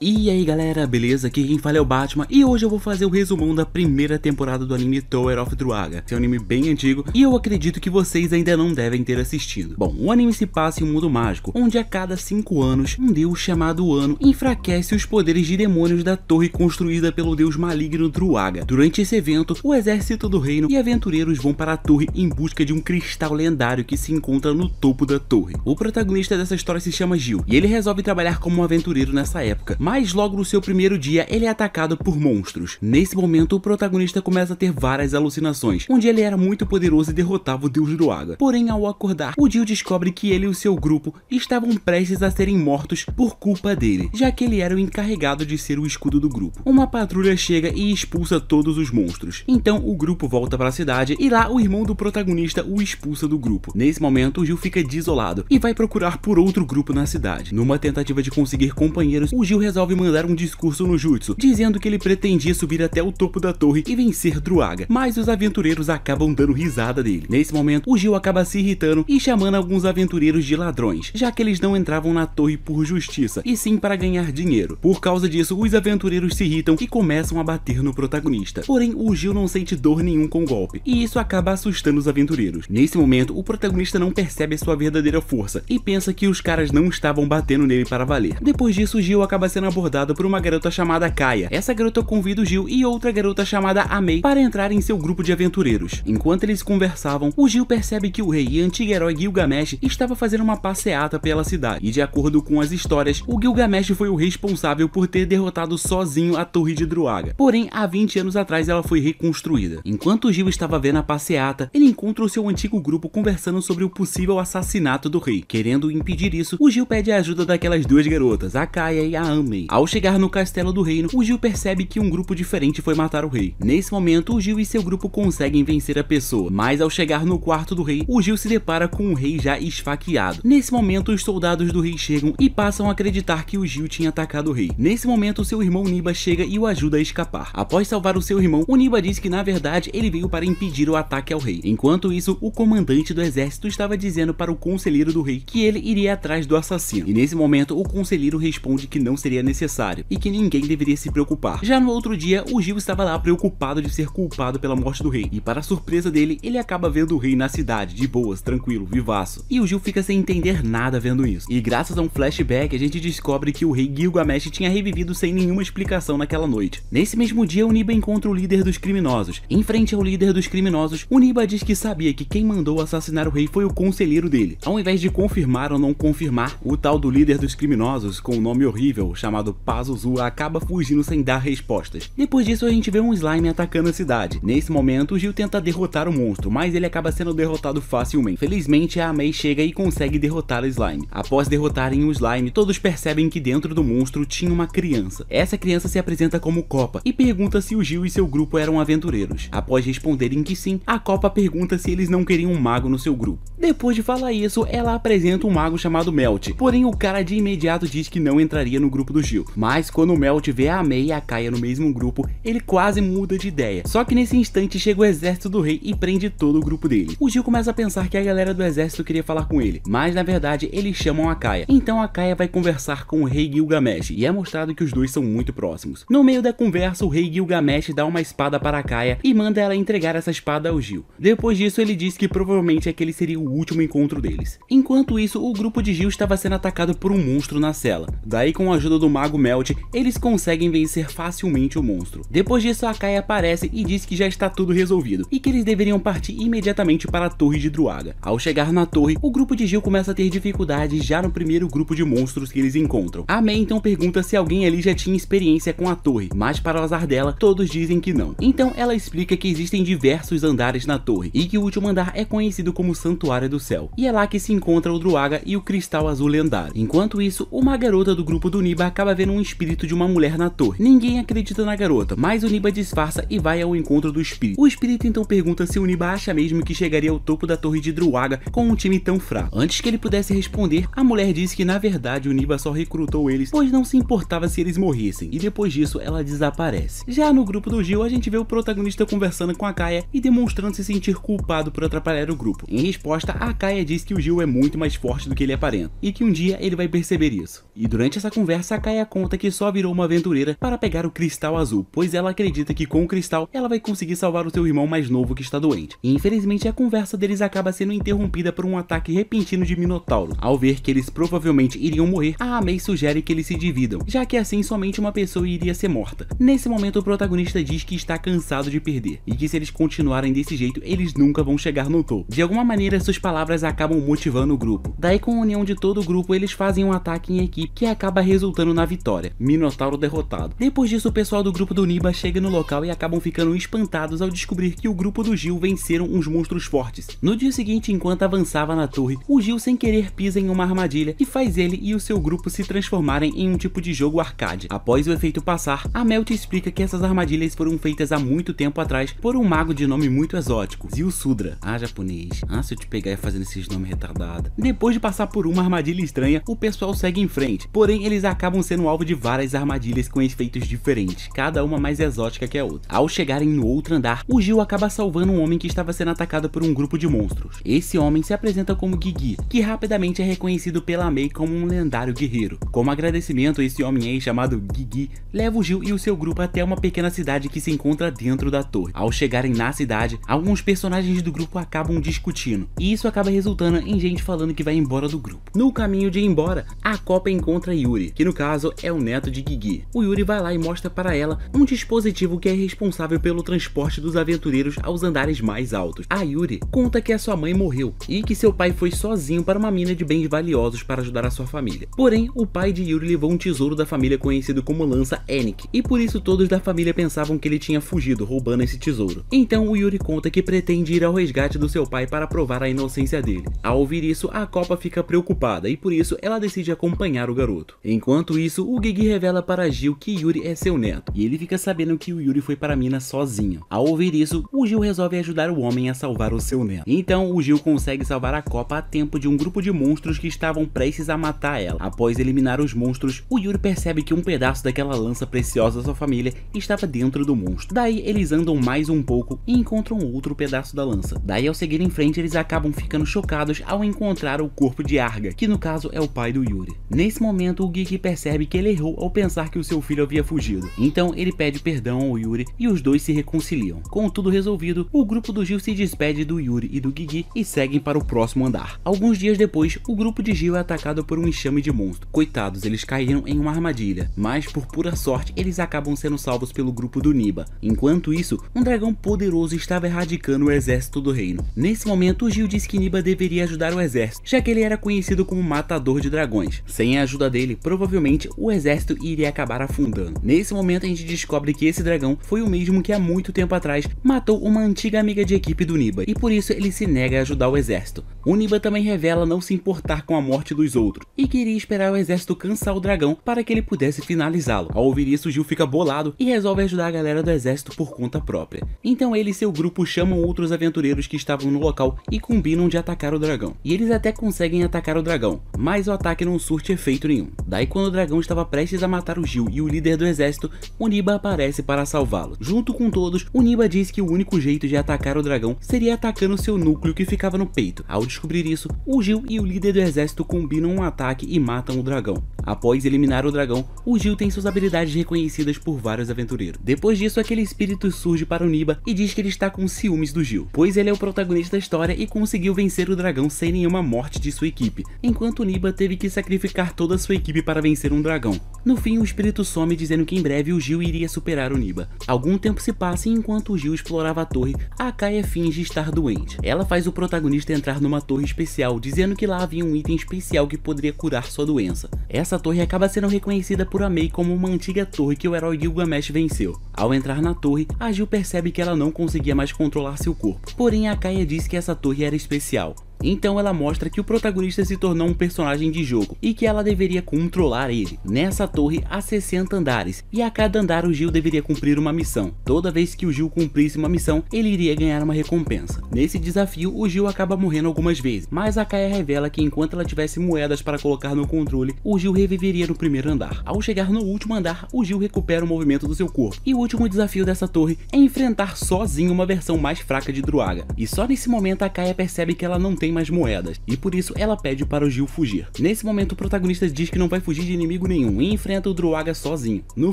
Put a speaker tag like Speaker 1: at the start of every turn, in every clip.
Speaker 1: E aí galera, beleza? Aqui quem fala é o Batman e hoje eu vou fazer o resumão da primeira temporada do anime Tower of Druaga. Esse é um anime bem antigo e eu acredito que vocês ainda não devem ter assistido. Bom, o anime se passa em um mundo mágico, onde a cada 5 anos, um deus chamado Ano enfraquece os poderes de demônios da torre construída pelo deus maligno Druaga. Durante esse evento, o exército do reino e aventureiros vão para a torre em busca de um cristal lendário que se encontra no topo da torre. O protagonista dessa história se chama Gil e ele resolve trabalhar como um aventureiro nessa época, mas logo no seu primeiro dia ele é atacado por monstros. Nesse momento o protagonista começa a ter várias alucinações, onde ele era muito poderoso e derrotava o deus Druaga. Porém, ao acordar, o Gil descobre que ele e o seu grupo estavam prestes a serem mortos por culpa dele, já que ele era o encarregado de ser o escudo do grupo. Uma patrulha chega e expulsa todos os monstros. Então o grupo volta para a cidade e lá o irmão do protagonista o expulsa do grupo. Nesse momento o Gil fica desolado e vai procurar por outro grupo na cidade. Numa tentativa de conseguir companheiros, o Gil resolve mandar um discurso no jutsu, dizendo que ele pretendia subir até o topo da torre e vencer Druaga, mas os aventureiros acabam dando risada dele. Nesse momento, o Gil acaba se irritando e chamando alguns aventureiros de ladrões, já que eles não entravam na torre por justiça, e sim para ganhar dinheiro. Por causa disso, os aventureiros se irritam e começam a bater no protagonista. Porém, o Gil não sente dor nenhum com o golpe, e isso acaba assustando os aventureiros. Nesse momento, o protagonista não percebe a sua verdadeira força e pensa que os caras não estavam batendo nele para valer. Depois disso, o Gil acaba sendo abordado por uma garota chamada Kaia. Essa garota convida o Gil e outra garota chamada Amei para entrar em seu grupo de aventureiros. Enquanto eles conversavam, o Gil percebe que o rei e antigo herói Gilgamesh estava fazendo uma passeata pela cidade, e de acordo com as histórias, o Gilgamesh foi o responsável por ter derrotado sozinho a torre de Druaga. Porém, há 20 anos atrás ela foi reconstruída. Enquanto o Gil estava vendo a passeata, ele encontra o seu antigo grupo conversando sobre o possível assassinato do rei. Querendo impedir isso, o Gil pede a ajuda daquelas duas garotas, a Kaia e a Amei. Ao chegar no castelo do reino, o Gil percebe que um grupo diferente foi matar o rei. Nesse momento, o Gil e seu grupo conseguem vencer a pessoa, mas ao chegar no quarto do rei, o Gil se depara com o rei já esfaqueado. Nesse momento, os soldados do rei chegam e passam a acreditar que o Gil tinha atacado o rei. Nesse momento, seu irmão Niba chega e o ajuda a escapar. Após salvar o seu irmão, o Niba diz que na verdade ele veio para impedir o ataque ao rei. Enquanto isso, o comandante do exército estava dizendo para o conselheiro do rei que ele iria atrás do assassino. E nesse momento, o conselheiro responde que não seria necessário e que ninguém deveria se preocupar. Já no outro dia, o Gil estava lá preocupado de ser culpado pela morte do rei, e para surpresa dele, ele acaba vendo o rei na cidade, de boas, tranquilo, vivaço. E o Gil fica sem entender nada vendo isso. E graças a um flashback, a gente descobre que o rei Gilgamesh tinha revivido sem nenhuma explicação naquela noite. Nesse mesmo dia, o Niba encontra o líder dos criminosos. Em frente ao líder dos criminosos, o Niba diz que sabia que quem mandou assassinar o rei foi o conselheiro dele. Ao invés de confirmar ou não confirmar, o tal do líder dos criminosos, com um nome horrível, chamado Pazuzu, acaba fugindo sem dar respostas. Depois disso, a gente vê um slime atacando a cidade. Nesse momento, o Gil tenta derrotar o monstro, mas ele acaba sendo derrotado facilmente. Felizmente, a Amei chega e consegue derrotar o slime. Após derrotarem o slime, todos percebem que dentro do monstro tinha uma criança. Essa criança se apresenta como Copa e pergunta se o Gil e seu grupo eram aventureiros. Após responderem que sim, a Copa pergunta se eles não queriam um mago no seu grupo. Depois de falar isso, ela apresenta um mago chamado Melt, porém o cara de imediato diz que não entraria no grupo do Gil. Mas quando o Melt vê a Amei e a Kaia no mesmo grupo, ele quase muda de ideia. Só que nesse instante chega o exército do rei e prende todo o grupo dele. O Gil começa a pensar que a galera do exército queria falar com ele, mas na verdade eles chamam a Kaia. Então a Kaia vai conversar com o rei Gilgamesh e é mostrado que os dois são muito próximos. No meio da conversa, o rei Gilgamesh dá uma espada para a Kaia e manda ela entregar essa espada ao Gil. Depois disso, ele diz que provavelmente aquele seria o último encontro deles. Enquanto isso, o grupo de Gil estava sendo atacado por um monstro na cela. Daí, com a ajuda do mago Melt, eles conseguem vencer facilmente o monstro. Depois disso, a Kaia aparece e diz que já está tudo resolvido e que eles deveriam partir imediatamente para a torre de Druaga. Ao chegar na torre, o grupo de Gil começa a ter dificuldades já no primeiro grupo de monstros que eles encontram. A Mei então pergunta se alguém ali já tinha experiência com a torre, mas para o azar dela, todos dizem que não. Então ela explica que existem diversos andares na torre e que o último andar é conhecido como Santuário do Céu, e é lá que se encontra o Druaga e o cristal azul lendário. Enquanto isso, uma garota do grupo do Niba acaba vendo um espírito de uma mulher na torre. Ninguém acredita na garota, mas o Niba disfarça e vai ao encontro do espírito. O espírito então pergunta se o Niba acha mesmo que chegaria ao topo da torre de Druaga com um time tão fraco. Antes que ele pudesse responder, a mulher disse que na verdade o Niba só recrutou eles pois não se importava se eles morressem, e depois disso ela desaparece. Já no grupo do Gil, a gente vê o protagonista conversando com a Kaia e demonstrando se sentir culpado por atrapalhar o grupo. Em resposta, a Kaia diz que o Gil é muito mais forte do que ele aparenta e que um dia ele vai perceber isso. E durante essa conversa, a Kaia Kaia conta que só virou uma aventureira para pegar o cristal azul, pois ela acredita que com o cristal ela vai conseguir salvar o seu irmão mais novo que está doente. E infelizmente a conversa deles acaba sendo interrompida por um ataque repentino de Minotauro. Ao ver que eles provavelmente iriam morrer, a Amei sugere que eles se dividam, já que assim somente uma pessoa iria ser morta. Nesse momento o protagonista diz que está cansado de perder, e que se eles continuarem desse jeito, eles nunca vão chegar no topo. De alguma maneira suas palavras acabam motivando o grupo. Daí com a união de todo o grupo eles fazem um ataque em equipe que acaba resultando na vitória. Minotauro derrotado. Depois disso o pessoal do grupo do Niba chega no local e acabam ficando espantados ao descobrir que o grupo do Gil venceram uns monstros fortes. No dia seguinte, enquanto avançava na torre, o Gil sem querer pisa em uma armadilha que faz ele e o seu grupo se transformarem em um tipo de jogo arcade. Após o efeito passar, a Mel te explica que essas armadilhas foram feitas há muito tempo atrás por um mago de nome muito exótico, Ziusudra. Ah, japonês. Ah, se eu te pegar fazendo esses nomes retardados. Depois de passar por uma armadilha estranha, o pessoal segue em frente, porém eles acabam sendo alvo de várias armadilhas com efeitos diferentes, cada uma mais exótica que a outra. Ao chegarem no outro andar, o Gil acaba salvando um homem que estava sendo atacado por um grupo de monstros. Esse homem se apresenta como Gigi, que rapidamente é reconhecido pela Mei como um lendário guerreiro. Como agradecimento, esse homem aí chamado Gigi leva o Gil e o seu grupo até uma pequena cidade que se encontra dentro da torre. Ao chegarem na cidade, alguns personagens do grupo acabam discutindo, e isso acaba resultando em gente falando que vai embora do grupo. No caminho de ir embora, a Copa encontra Yuri, que no caso é o neto de Gigi. O Yuri vai lá e mostra para ela um dispositivo que é responsável pelo transporte dos aventureiros aos andares mais altos. A Yuri conta que a sua mãe morreu e que seu pai foi sozinho para uma mina de bens valiosos para ajudar a sua família. Porém, o pai de Yuri levou um tesouro da família conhecido como Lança Enik, e por isso todos da família pensavam que ele tinha fugido, roubando esse tesouro. Então o Yuri conta que pretende ir ao resgate do seu pai para provar a inocência dele. Ao ouvir isso, a Copa fica preocupada e por isso ela decide acompanhar o garoto. Enquanto isso, o Gigi revela para Gil que Yuri é seu neto, e ele fica sabendo que o Yuri foi para a mina sozinho. Ao ouvir isso, o Gil resolve ajudar o homem a salvar o seu neto. Então o Gil consegue salvar a Copa a tempo de um grupo de monstros que estavam prestes a matar ela. Após eliminar os monstros, o Yuri percebe que um pedaço daquela lança preciosa da sua família estava dentro do monstro. Daí eles andam mais um pouco e encontram outro pedaço da lança. Daí ao seguir em frente eles acabam ficando chocados ao encontrar o corpo de Arga, que no caso é o pai do Yuri. Nesse momento o Gigi percebe que ele errou ao pensar que o seu filho havia fugido. Então ele pede perdão ao Yuri e os dois se reconciliam. Com tudo resolvido, o grupo do Gil se despede do Yuri e do Gigi e seguem para o próximo andar. Alguns dias depois, o grupo de Gil é atacado por um enxame de monstros. Coitados, eles caíram em uma armadilha, mas por pura sorte eles acabam sendo salvos pelo grupo do Niba. Enquanto isso, um dragão poderoso estava erradicando o exército do reino. Nesse momento, o Gil diz que Niba deveria ajudar o exército, já que ele era conhecido como matador de dragões. Sem a ajuda dele, provavelmente o exército iria acabar afundando. Nesse momento a gente descobre que esse dragão foi o mesmo que há muito tempo atrás matou uma antiga amiga de equipe do Niba, e por isso ele se nega a ajudar o exército. O Niba também revela não se importar com a morte dos outros, e queria esperar o exército cansar o dragão para que ele pudesse finalizá-lo. Ao ouvir isso, Gil fica bolado e resolve ajudar a galera do exército por conta própria. Então ele e seu grupo chamam outros aventureiros que estavam no local e combinam de atacar o dragão. E eles até conseguem atacar o dragão, mas o ataque não surte efeito nenhum. Daí quando o dragão estava prestes a matar o Gil e o líder do exército, o Niba aparece para salvá-lo. Junto com todos, o Niba diz que o único jeito de atacar o dragão seria atacando seu núcleo que ficava no peito. Ao descobrir isso, o Gil e o líder do exército combinam um ataque e matam o dragão. Após eliminar o dragão, o Gil tem suas habilidades reconhecidas por vários aventureiros. Depois disso, aquele espírito surge para o Niba e diz que ele está com ciúmes do Gil, pois ele é o protagonista da história e conseguiu vencer o dragão sem nenhuma morte de sua equipe, enquanto o Niba teve que sacrificar toda a sua equipe para vencer um dragão. No fim, o espírito some dizendo que em breve o Gil iria superar o Niba. Algum tempo se passa e enquanto o Gil explorava a torre, a Kaia finge estar doente. Ela faz o protagonista entrar numa torre especial, dizendo que lá havia um item especial que poderia curar sua doença. Essa torre acaba sendo reconhecida por Amei como uma antiga torre que o herói Gilgamesh venceu. Ao entrar na torre, a Gil percebe que ela não conseguia mais controlar seu corpo, porém a Kaia diz que essa torre era especial. Então ela mostra que o protagonista se tornou um personagem de jogo e que ela deveria controlar ele. Nessa torre há 60 andares e a cada andar o Gil deveria cumprir uma missão. Toda vez que o Gil cumprisse uma missão, ele iria ganhar uma recompensa. Nesse desafio, o Gil acaba morrendo algumas vezes, mas a Kaia revela que enquanto ela tivesse moedas para colocar no controle, o Gil reviveria no primeiro andar. Ao chegar no último andar, o Gil recupera o movimento do seu corpo. E o último desafio dessa torre é enfrentar sozinho uma versão mais fraca de Druaga. E só nesse momento a Kaia percebe que ela não tem tem mais moedas, e por isso ela pede para o Gil fugir. Nesse momento o protagonista diz que não vai fugir de inimigo nenhum e enfrenta o Druaga sozinho. No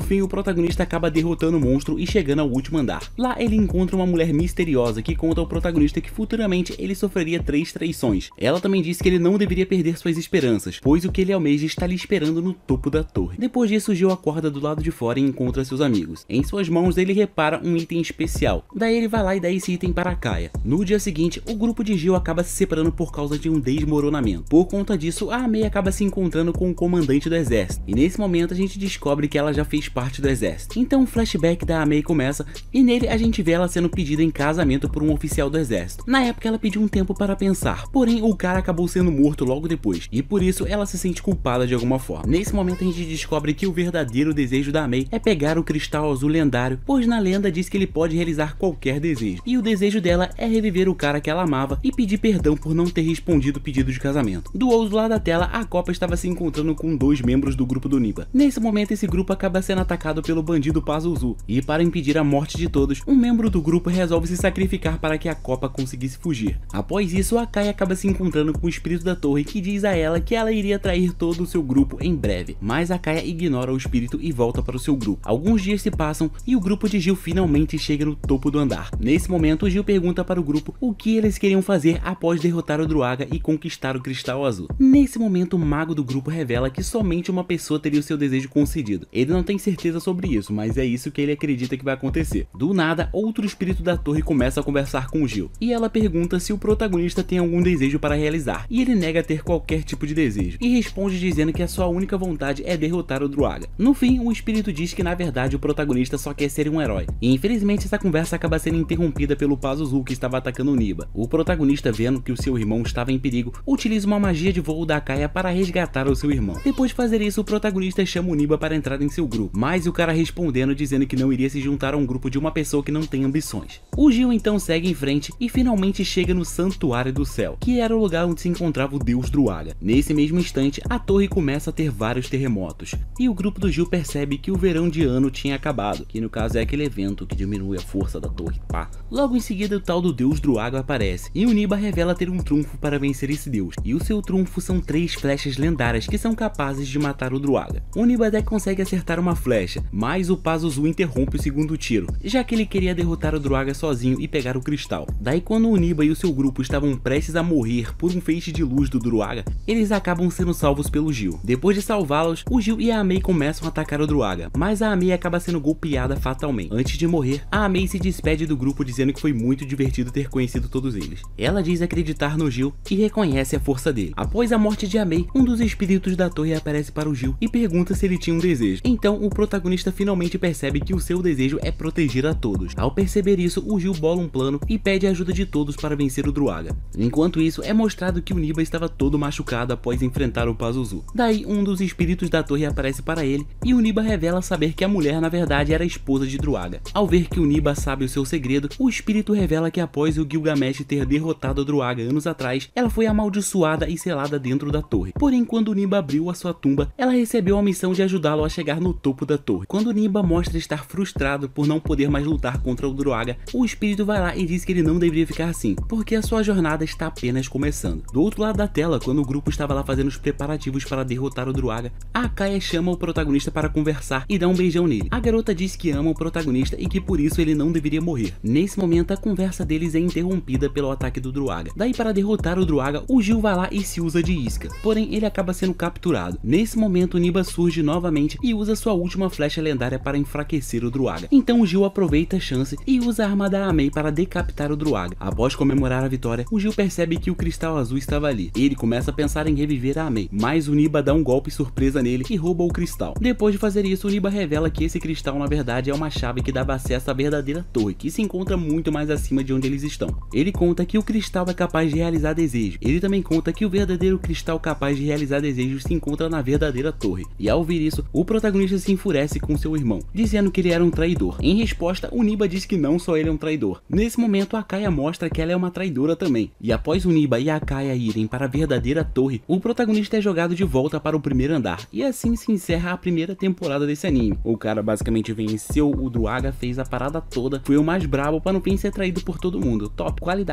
Speaker 1: fim o protagonista acaba derrotando o monstro e chegando ao último andar. Lá ele encontra uma mulher misteriosa que conta ao protagonista que futuramente ele sofreria 3 traições. Ela também diz que ele não deveria perder suas esperanças, pois o que ele almeja está lhe esperando no topo da torre. Depois disso, Gil acorda do lado de fora e encontra seus amigos. Em suas mãos ele repara um item especial, daí ele vai lá e dá esse item para a Kaia. No dia seguinte, o grupo de Gil acaba se separando por causa de um desmoronamento. Por conta disso, a Mei acaba se encontrando com o comandante do exército, e nesse momento a gente descobre que ela já fez parte do exército. Então o flashback da Mei começa, e nele a gente vê ela sendo pedida em casamento por um oficial do exército. Na época ela pediu um tempo para pensar, porém o cara acabou sendo morto logo depois, e por isso ela se sente culpada de alguma forma. Nesse momento a gente descobre que o verdadeiro desejo da Mei é pegar o cristal azul lendário, pois na lenda diz que ele pode realizar qualquer desejo, e o desejo dela é reviver o cara que ela amava e pedir perdão por não ter respondido o pedido de casamento. Do outro lado da tela, a Copa estava se encontrando com 2 membros do grupo do Niba. Nesse momento esse grupo acaba sendo atacado pelo bandido Pazuzu, e para impedir a morte de todos, um membro do grupo resolve se sacrificar para que a Copa conseguisse fugir. Após isso, a Kai acaba se encontrando com o espírito da torre, que diz a ela que ela iria trair todo o seu grupo em breve, mas a Kaia ignora o espírito e volta para o seu grupo. Alguns dias se passam e o grupo de Gil finalmente chega no topo do andar. Nesse momento, Gil pergunta para o grupo o que eles queriam fazer após derrotar o Druaga e conquistar o cristal azul. Nesse momento, o mago do grupo revela que somente uma pessoa teria o seu desejo concedido. Ele não tem certeza sobre isso, mas é isso que ele acredita que vai acontecer. Do nada, outro espírito da torre começa a conversar com o Gil, e ela pergunta se o protagonista tem algum desejo para realizar, e ele nega ter qualquer tipo de desejo, e responde dizendo que a sua única vontade é derrotar o Druaga. No fim, o espírito diz que na verdade o protagonista só quer ser um herói, e infelizmente essa conversa acaba sendo interrompida pelo Pazuzu, que estava atacando o Niba. O protagonista, vendo que o seu irmão estava em perigo, utiliza uma magia de voo da Kaia para resgatar o seu irmão. Depois de fazer isso, o protagonista chama o Niba para entrar em seu grupo, mas o cara respondendo dizendo que não iria se juntar a um grupo de uma pessoa que não tem ambições. O Gil então segue em frente e finalmente chega no Santuário do Céu, que era o lugar onde se encontrava o deus Druaga. Nesse mesmo instante, a torre começa a ter vários terremotos, e o grupo do Gil percebe que o verão de ano tinha acabado, que no caso é aquele evento que diminui a força da torre, pá. Logo em seguida, o tal do deus Druaga aparece, e o Niba revela ter um trunfo para vencer esse deus, e o seu trunfo são 3 flechas lendárias que são capazes de matar o Druaga. O Niba até consegue acertar uma flecha, mas o Pazuzu interrompe o segundo tiro, já que ele queria derrotar o Druaga sozinho e pegar o cristal. Daí quando o Niba e o seu grupo estavam prestes a morrer por um feixe de luz do Druaga, eles acabam sendo salvos pelo Gil. Depois de salvá-los, o Gil e a Mei começam a atacar o Druaga, mas a Mei acaba sendo golpeada fatalmente. Antes de morrer, a Mei se despede do grupo dizendo que foi muito divertido ter conhecido todos eles. Ela diz acreditar no Gil e reconhece a força dele. Após a morte de Mei, um dos espíritos da torre aparece para o Gil e pergunta se ele tinha um desejo. Então o protagonista finalmente percebe que o seu desejo é proteger a todos. Ao perceber isso, o Gil bola um plano e pede a ajuda de todos para vencer o Druaga. Enquanto isso, é mostrado que o Niba estava todo machucado após enfrentar o Pazuzu. Daí um dos espíritos da torre aparece para ele e o Niba revela saber que a mulher na verdade era a esposa de Druaga. Ao ver que o Niba sabe o seu segredo, o espírito revela que após o Gilgamesh ter derrotado o Druaga anos atrás, ela foi amaldiçoada e selada dentro da torre. Porém, quando o Niba abriu a sua tumba, ela recebeu a missão de ajudá-lo a chegar no topo da torre. Quando o Niba mostra estar frustrado por não poder mais lutar contra o Druaga, o espírito vai lá e diz que ele não deveria ficar assim, porque a sua jornada está apenas começando. Do outro lado da tela, quando o grupo estava lá fazendo os preparativos para derrotar o Druaga, a Kaia chama o protagonista para conversar e dá um beijão nele. A garota diz que ama o protagonista e que por isso ele não deveria morrer. Nesse momento, a conversa deles é interrompida pelo ataque do Druaga. Daí, para derrotar o Druaga, o Gil vai lá e se usa de isca, porém ele acaba sendo capturado. Nesse momento, o Niba surge novamente e usa sua última flecha lendária para enfraquecer o Druaga. Então o Gil aproveita a chance e usa a arma da Amei para decapitar o Druaga. Após comemorar a vitória, o Gil percebe que o cristal azul estava ali. Ele começa a pensar em reviver a Amei, mas o Niba dá um golpe surpresa nele e rouba o cristal. Depois de fazer isso, o Niba revela que esse cristal na verdade é uma chave que dava acesso à verdadeira torre, que se encontra muito mais acima de onde eles estão. Ele conta que o cristal é capaz de realizar desejos. Ele também conta que o verdadeiro cristal capaz de realizar desejos se encontra na verdadeira torre. E ao ouvir isso, o protagonista se enfurece com seu irmão, dizendo que ele era um traidor. Em resposta, o Niba diz que não só ele é um traidor. Nesse momento, a Kaia mostra que ela é uma traidora também. E após o Niba e a Kaia irem para a verdadeira torre, o protagonista é jogado de volta para o primeiro andar. E assim se encerra a primeira temporada desse anime. O cara basicamente venceu o Druaga, fez a parada toda, foi o mais brabo para no fim ser traído por todo mundo. Top qualidade.